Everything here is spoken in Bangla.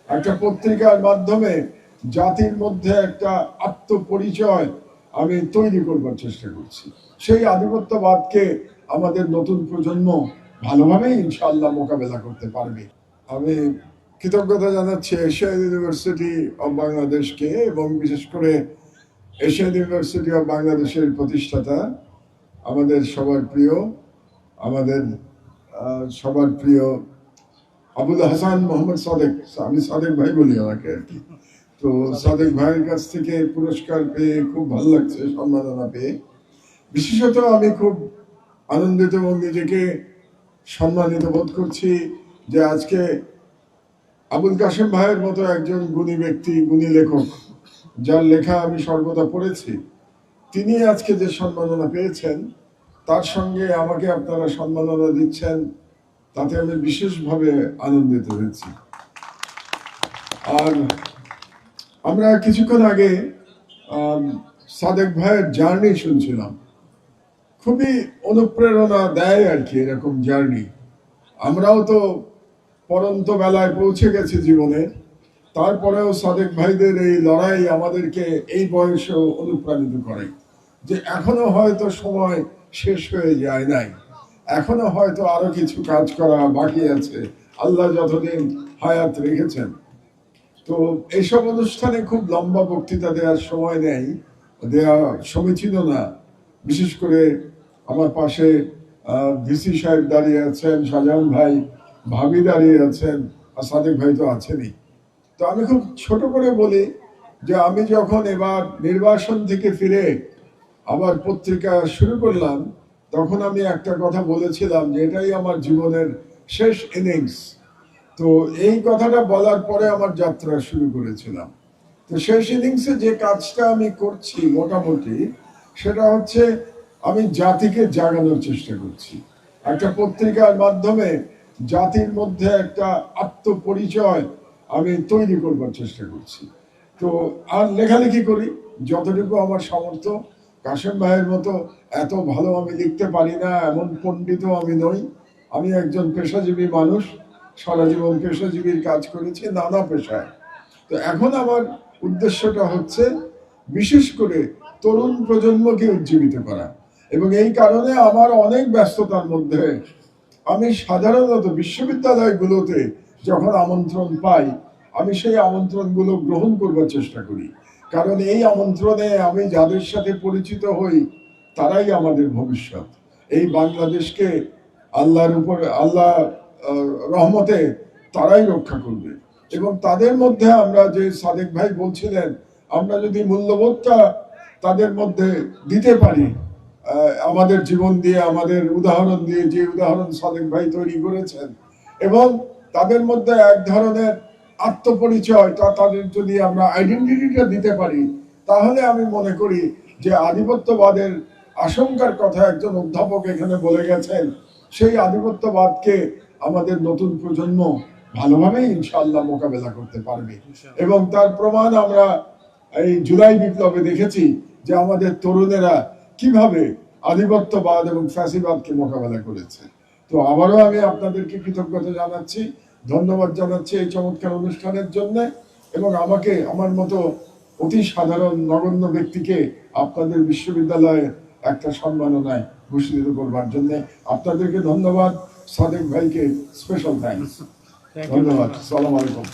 একটা পত্রিকার মাধ্যমে জাতির মধ্যে একটা আত্মপরিচয় আমি তৈরি করবার চেষ্টা করছি। সেই আধিপত্যবাদকে আমাদের নতুন প্রজন্ম ভালোভাবেই ইনশাআল্লাহ মোকাবেলা করতে পারবে। আমি কৃতজ্ঞতা জানাচ্ছি এশিয়ান ইউনিভার্সিটি অব বাংলাদেশকে এবং বিশেষ করে এশিয়ান ইউনিভার্সিটি অব বাংলাদেশের প্রতিষ্ঠাতা আমাদের সবার প্রিয় আবুল হাসান মোহাম্মদ সাদেক, আমি সাদেক ভাই বলি ওনাকে আর কি। তো সাদেক ভাইয়ের কাছ থেকে পুরস্কার পেয়ে খুব ভালো লাগছে, সম্মাননা পেয়ে। বিশেষত আমি খুব আনন্দিত এবং নিজেকে সম্মানিত বোধ করছি যে আজকে আবুল কাশেম ভাইয়ের মতো একজন গুণী ব্যক্তি, গুণী লেখক, যার লেখা আমি সর্বদা পড়েছি, তিনি আজকে যে সম্মাননা পেয়েছেন, তার সঙ্গে আমাকে আপনারা সম্মাননা দিচ্ছেন, তাতে আমি বিশেষভাবে আনন্দিত হয়েছি। আর আমরা কিছুক্ষণ আগে সাদেক ভাইয়ের জার্নি শুনছিলাম, খুবই অনুপ্রেরণা দেয় আর কি এরকম জার্নি। আমরাও তো পরন্ত বেলায় পৌঁছে গেছি জীবনে, তারপরেও সাদেক ভাইদের এই লড়াই আমাদেরকে এই বয়সেও অনুপ্রাণিত করে যে এখনো হয়তো সময় শেষ হয়ে যায় নাই, এখনো হয়তো আরো কিছু কাজ করা বাকি আছে, আল্লাহ যতদিন হায়াত রেখেছেন। তো এইসব অনুষ্ঠানে খুব লম্বা বক্তৃতা দেওয়ার সময় নেই, দেওয়া সমীচীন না। বিশেষ করে আমার পাশে ভিসি সাহেব দাঁড়িয়ে আছেন, শাহজাহান ভাই, ভাবি দাঁড়িয়ে আছেন, আর সাদেক ভাই তো আছেনই। তো আমি খুব ছোট করে বলি যে আমি যখন এবার নির্বাসন থেকে ফিরে আবার পত্রিকা শুরু করলাম, তখন আমি একটা কথা বলেছিলাম যে এটাই আমার জীবনের শেষ ইনিংস। তো এই কথাটা বলার পরে আমার যাত্রা শুরু করেছিলাম। তো শেষ ইনিংসে যে কাজটা আমি করছি মোটামুটি, সেটা হচ্ছে আমি জাতিকে জাগানোর চেষ্টা করছি। একটা পত্রিকার মাধ্যমে জাতির মধ্যে একটা আত্মপরিচয় আমি তৈরি করবার চেষ্টা করছি। তো আর লেখালেখি করি যতটুকু আমার সামর্থ্য। কাশেম ভাইয়ের মতো এত ভালো আমি লিখতে পারি না, এমন পণ্ডিতও আমি নই। আমি একজন পেশাজীবী মানুষ, সারা জীবন পেশাজীবীর কাজ করেছি নানা পেশায়। তো এখন আমার উদ্দেশ্যটা হচ্ছে বিশেষ করে তরুণ প্রজন্মকে উজ্জীবিত করা, এবং এই কারণে আমার অনেক ব্যস্ততার মধ্যে আমি সাধারণত বিশ্ববিদ্যালয়গুলোতে যখন আমন্ত্রণ পাই, আমি সেই আমন্ত্রণগুলো গ্রহণ করবার চেষ্টা করি। কারণ এই আমন্ত্রণে আমি যাদের সাথে পরিচিত হই, তারাই আমাদের ভবিষ্যৎ। এই বাংলাদেশকে আল্লাহ রহমতে তারাই রক্ষা করবে। এবং তাদের মধ্যে আমরা যে সাদেক ভাই বলছিলেন, আমরা যদি মূল্যবোধটা তাদের মধ্যে দিতে পারি, আমাদের জীবন দিয়ে, আমাদের উদাহরণ দিয়ে, যে উদাহরণ সাদেক ভাই তৈরি করেছেন, এবং তাদের মধ্যে এক ধরনের আত্মপরিচয়, তাদের যদি আমরা আইডেন্টিটিটা দিতে পারি, তাহলে আমি মনে করি যে আধিপত্যবাদের আশঙ্কার কথা একজন অধ্যাপক এখানে বলে গেছেন, সেই আধিপত্যবাদকে আমাদের নতুন প্রজন্ম ভালোভাবেই ইনশাআল্লাহ মোকাবেলা করতে পারবে। এবং তার প্রমাণ আমরা এই জুলাই বিপ্লবে দেখেছি যে আমাদের তরুণেরা কিভাবে আধিপত্যবাদ এবং ফ্যাসিবাদকে মোকাবেলা করেছে। তো আবারও আমি আপনাদেরকে কৃতজ্ঞতা জানাচ্ছি, ধন্যবাদ জানাচ্ছি এই চমৎকার অনুষ্ঠানের জন্য, এবং আমাকে আমার মতো অতি সাধারণ নগণ্য ব্যক্তিকে আপনাদের বিশ্ববিদ্যালয়ে একটা সম্মাননায় ভূষিত করবার জন্য আপনাদেরকে ধন্যবাদ, সাদেক ভাইকে স্পেশাল থ্যাঙ্কস। ধন্যবাদ। আসসালামু আলাইকুম।